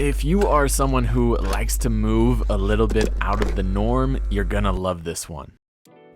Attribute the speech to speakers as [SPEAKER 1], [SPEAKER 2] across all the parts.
[SPEAKER 1] If you are someone who likes to move a little bit out of the norm, you're gonna love this one.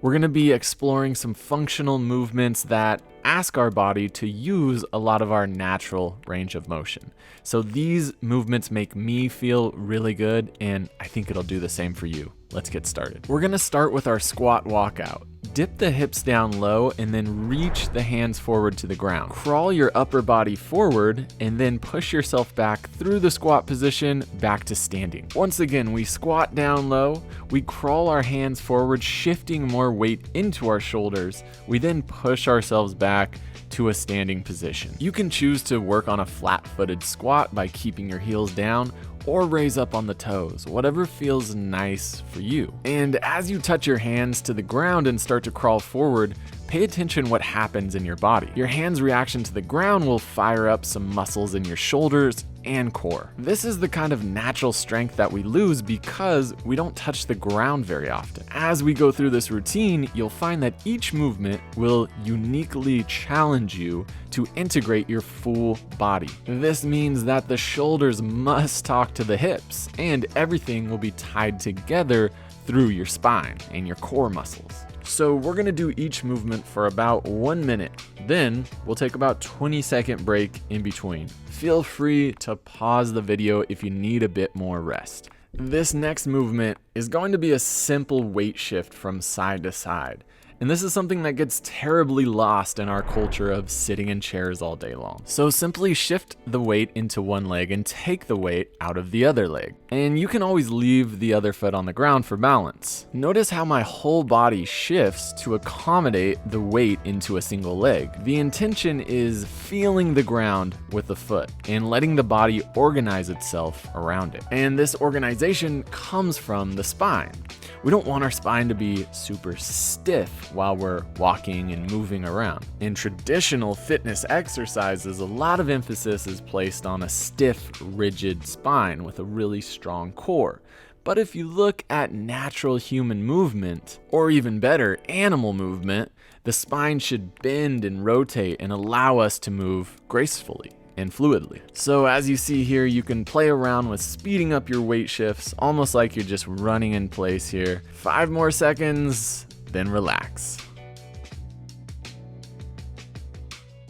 [SPEAKER 1] We're gonna be exploring some functional movements that ask our body to use a lot of our natural range of motion. So these movements make me feel really good, and I think it'll do the same for you. Let's get started. We're gonna start with our squat walkout. Dip the hips down low and then reach the hands forward to the ground. Crawl your upper body forward and then push yourself back through the squat position back to standing. Once again, we squat down low, we crawl our hands forward, shifting more weight into our shoulders. We then push ourselves back to a standing position. You can choose to work on a flat-footed squat by keeping your heels down, or raise up on the toes, whatever feels nice for you. And as you touch your hands to the ground and start to crawl forward, pay attention what happens in your body. Your hands' reaction to the ground will fire up some muscles in your shoulders and core. This is the kind of natural strength that we lose because we don't touch the ground very often. As we go through this routine, you'll find that each movement will uniquely challenge you to integrate your full body. This means that the shoulders must talk to the hips, and everything will be tied together through your spine and your core muscles. So we're gonna do each movement for about 1 minute. Then we'll take about 20-second break in between. Feel free to pause the video if you need a bit more rest. This next movement is going to be a simple weight shift from side to side. And this is something that gets terribly lost in our culture of sitting in chairs all day long. So simply shift the weight into one leg and take the weight out of the other leg. And you can always leave the other foot on the ground for balance. Notice how my whole body shifts to accommodate the weight into a single leg. The intention is feeling the ground with the foot and letting the body organize itself around it. And this organization comes from the spine. We don't want our spine to be super stiff while we're walking and moving around. In traditional fitness exercises, a lot of emphasis is placed on a stiff, rigid spine with a really strong core. But if you look at natural human movement, or even better, animal movement, the spine should bend and rotate and allow us to move gracefully and fluidly. So as you see here, you can play around with speeding up your weight shifts, almost like you're just running in place here. 5 more seconds, then relax.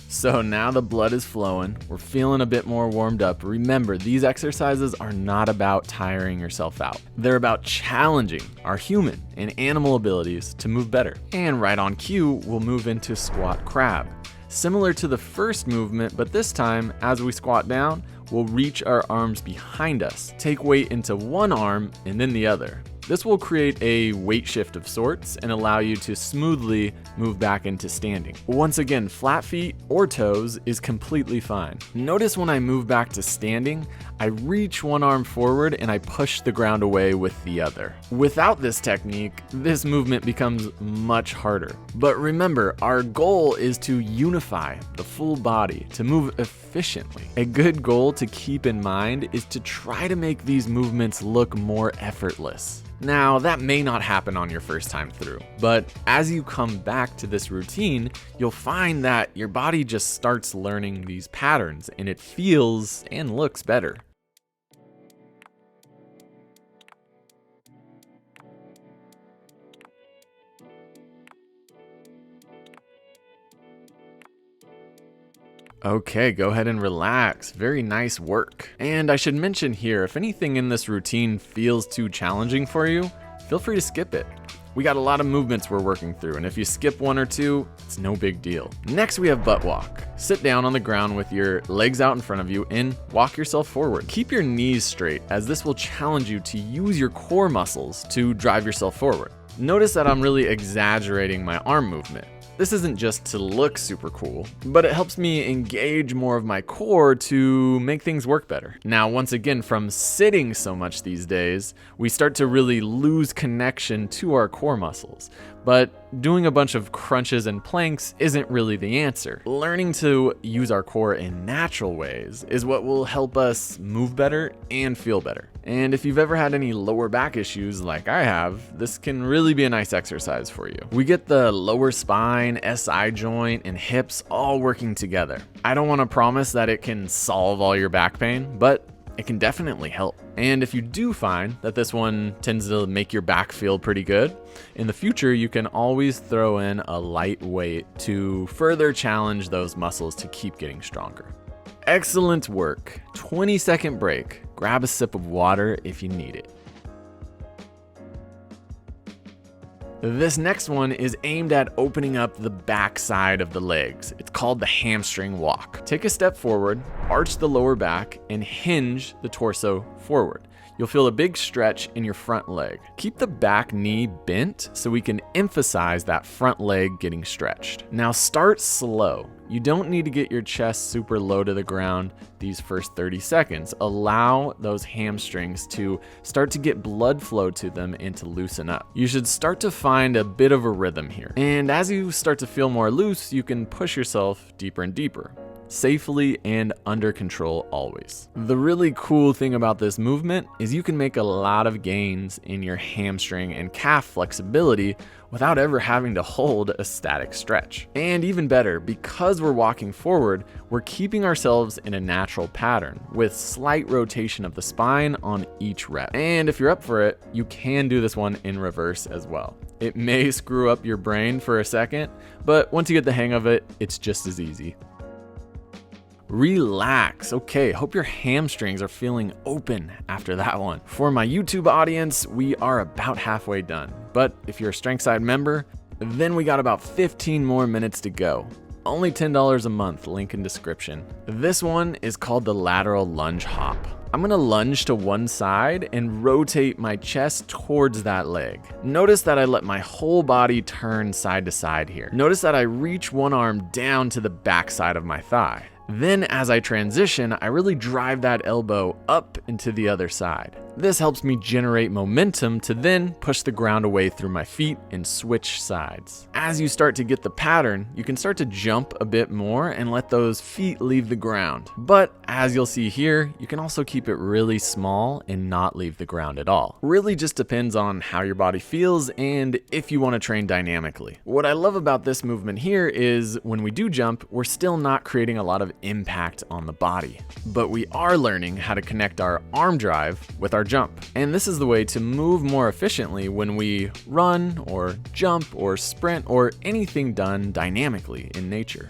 [SPEAKER 1] So now the blood is flowing, we're feeling a bit more warmed up. Remember, these exercises are not about tiring yourself out. They're about challenging our human and animal abilities to move better. And right on cue, we'll move into squat crab. Similar to the first movement, but this time, as we squat down, we'll reach our arms behind us, take weight into one arm and then the other. This will create a weight shift of sorts and allow you to smoothly move back into standing. Once again, flat feet or toes is completely fine. Notice when I move back to standing, I reach one arm forward and I push the ground away with the other. Without this technique, this movement becomes much harder. But remember, our goal is to unify the full body to move efficiently. A good goal to keep in mind is to try to make these movements look more effortless. Now, that may not happen on your first time through, but as you come back to this routine, you'll find that your body just starts learning these patterns and it feels and looks better. Okay, go ahead and relax. Very nice work. And I should mention here, if anything in this routine feels too challenging for you, feel free to skip it. We got a lot of movements we're working through, and if you skip one or two, it's no big deal. Next, we have butt walk. Sit down on the ground with your legs out in front of you and walk yourself forward. Keep your knees straight, as this will challenge you to use your core muscles to drive yourself forward. Notice that I'm really exaggerating my arm movement. This isn't just to look super cool, but it helps me engage more of my core to make things work better. Now, once again, from sitting so much these days, we start to really lose connection to our core muscles. But doing a bunch of crunches and planks isn't really the answer. Learning to use our core in natural ways is what will help us move better and feel better. And if you've ever had any lower back issues like I have, this can really be a nice exercise for you. We get the lower spine, SI joint, and hips all working together. I don't want to promise that it can solve all your back pain, but it can definitely help. And if you do find that this one tends to make your back feel pretty good, in the future you can always throw in a light weight to further challenge those muscles to keep getting stronger. Excellent work. 20-second break. Grab a sip of water if you need it. This next one is aimed at opening up the back side of the legs. It's called the hamstring walk. Take a step forward, arch the lower back, and hinge the torso forward. You'll feel a big stretch in your front leg. Keep the back knee bent so we can emphasize that front leg getting stretched. Now start slow. You don't need to get your chest super low to the ground these first 30 seconds. Allow those hamstrings to start to get blood flow to them and to loosen up. You should start to find a bit of a rhythm here. And as you start to feel more loose, you can push yourself deeper and deeper. Safely and under control always. The really cool thing about this movement is you can make a lot of gains in your hamstring and calf flexibility without ever having to hold a static stretch. And even better, because we're walking forward, we're keeping ourselves in a natural pattern with slight rotation of the spine on each rep. And if you're up for it, you can do this one in reverse as well. It may screw up your brain for a second, but once you get the hang of it, it's just as easy. Relax. Okay, hope your hamstrings are feeling open after that one. For my YouTube audience, we are about halfway done. But if you're a Strength Side member, then we got about 15 more minutes to go. Only $10 a month, link in description. This one is called the Lateral Lunge Hop. I'm gonna lunge to one side and rotate my chest towards that leg. Notice that I let my whole body turn side to side here. Notice that I reach one arm down to the back side of my thigh. Then as I transition, I really drive that elbow up into the other side. This helps me generate momentum to then push the ground away through my feet and switch sides. As you start to get the pattern, you can start to jump a bit more and let those feet leave the ground. But as you'll see here, you can also keep it really small and not leave the ground at all. Really just depends on how your body feels and if you want to train dynamically. What I love about this movement here is when we do jump, we're still not creating a lot of impact on the body, but we are learning how to connect our arm drive with our jump. And this is the way to move more efficiently when we run or jump or sprint or anything done dynamically in nature.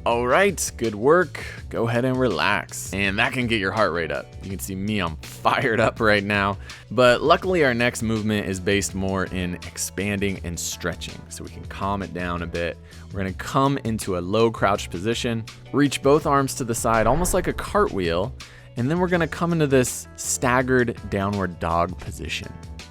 [SPEAKER 1] All right, good work. Go ahead and relax. And that can get your heart rate up. You can see me, I'm fired up right now. But luckily our next movement is based more in expanding and stretching, so we can calm it down a bit. We're gonna come into a low crouch position, reach both arms to the side, almost like a cartwheel, and then we're gonna come into this staggered downward dog position.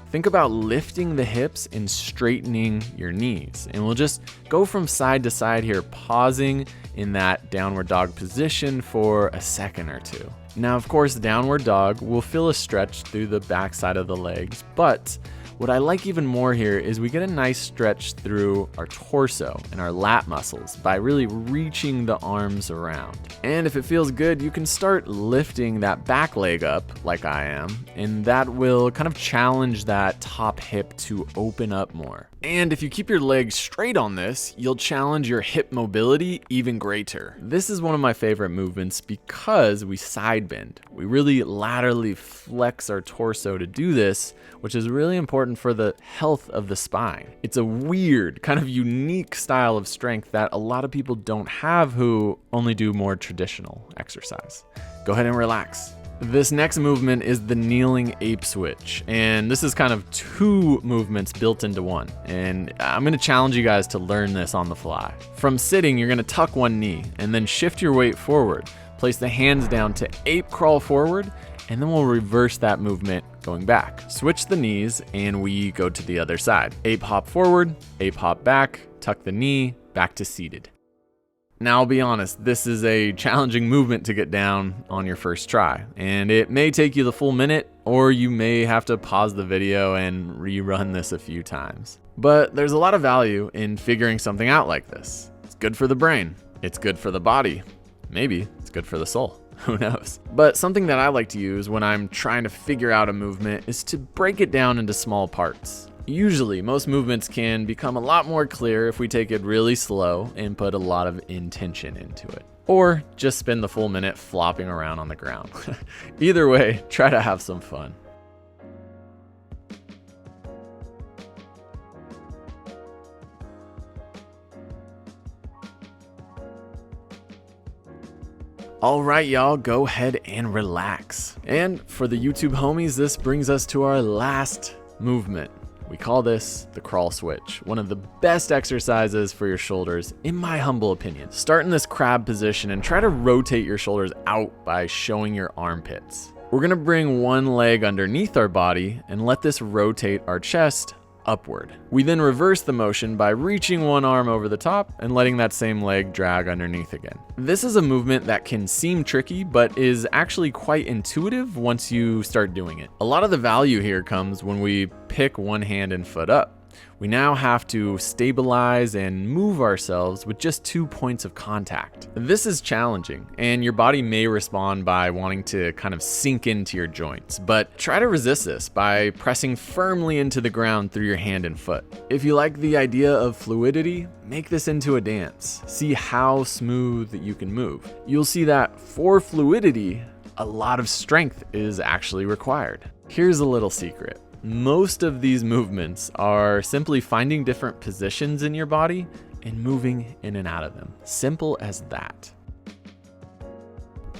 [SPEAKER 1] Think about lifting the hips and straightening your knees. And we'll just go from side to side here, pausing in that downward dog position for a second or two. Now, of course, downward dog will feel a stretch through the back side of the legs, but what I like even more here is we get a nice stretch through our torso and our lat muscles by really reaching the arms around. And if it feels good, you can start lifting that back leg up like I am, and that will kind of challenge that top hip to open up more. And if you keep your legs straight on this, you'll challenge your hip mobility even greater. This is one of my favorite movements because we side bend. We really laterally flex our torso to do this, which is really important for the health of the spine. It's a weird, kind of unique style of strength that a lot of people don't have who only do more traditional exercise. Go ahead and relax. This next movement is the kneeling ape switch, and this is kind of two movements built into one, and I'm going to challenge you guys to learn this on the fly. From sitting, you're going to tuck one knee and then shift your weight forward. Place the hands down to ape crawl forward, and then we'll reverse that movement going back. Switch the knees and we go to the other side. Ape hop forward, ape hop back, tuck the knee, back to seated. Now, I'll be honest, this is a challenging movement to get down on your first try, and it may take you the full minute, or you may have to pause the video and rerun this a few times. But there's a lot of value in figuring something out like this. It's good for the brain, it's good for the body, maybe it's good for the soul. Who knows? But something that I like to use when I'm trying to figure out a movement is to break it down into small parts. Usually, most movements can become a lot more clear if we take it really slow and put a lot of intention into it. or just spend the full minute flopping around on the ground. Either way, try to have some fun. All right, y'all, go ahead and relax. And for the YouTube homies, this brings us to our last movement. We call this the crawl switch, one of the best exercises for your shoulders, in my humble opinion. Start in this crab position and try to rotate your shoulders out by showing your armpits. We're gonna bring one leg underneath our body and let this rotate our chest upward. We then reverse the motion by reaching one arm over the top and letting that same leg drag underneath again. This is a movement that can seem tricky, but is actually quite intuitive once you start doing it. A lot of the value here comes when we pick one hand and foot up. We now have to stabilize and move ourselves with just 2 points of contact. This is challenging, and your body may respond by wanting to kind of sink into your joints, but try to resist this by pressing firmly into the ground through your hand and foot. If you like the idea of fluidity, make this into a dance. See how smooth you can move. You'll see that for fluidity, a lot of strength is actually required. Here's a little secret. Most of these movements are simply finding different positions in your body and moving in and out of them. Simple as that.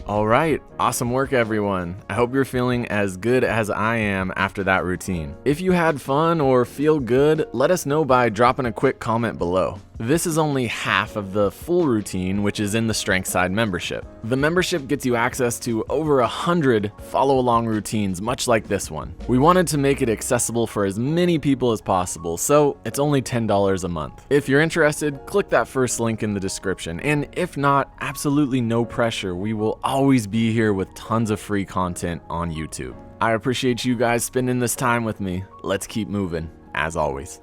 [SPEAKER 1] All right, awesome work, everyone. I hope you're feeling as good as I am after that routine. If you had fun or feel good, let us know by dropping a quick comment below. This is only half of the full routine, which is in the Strength Side membership. The membership gets you access to over 100 follow-along routines, much like this one. We wanted to make it accessible for as many people as possible, so it's only $10 a month. If you're interested, click that first link in the description, and if not, absolutely no pressure. We will always be here with tons of free content on YouTube. I appreciate you guys spending this time with me. Let's keep moving, as always.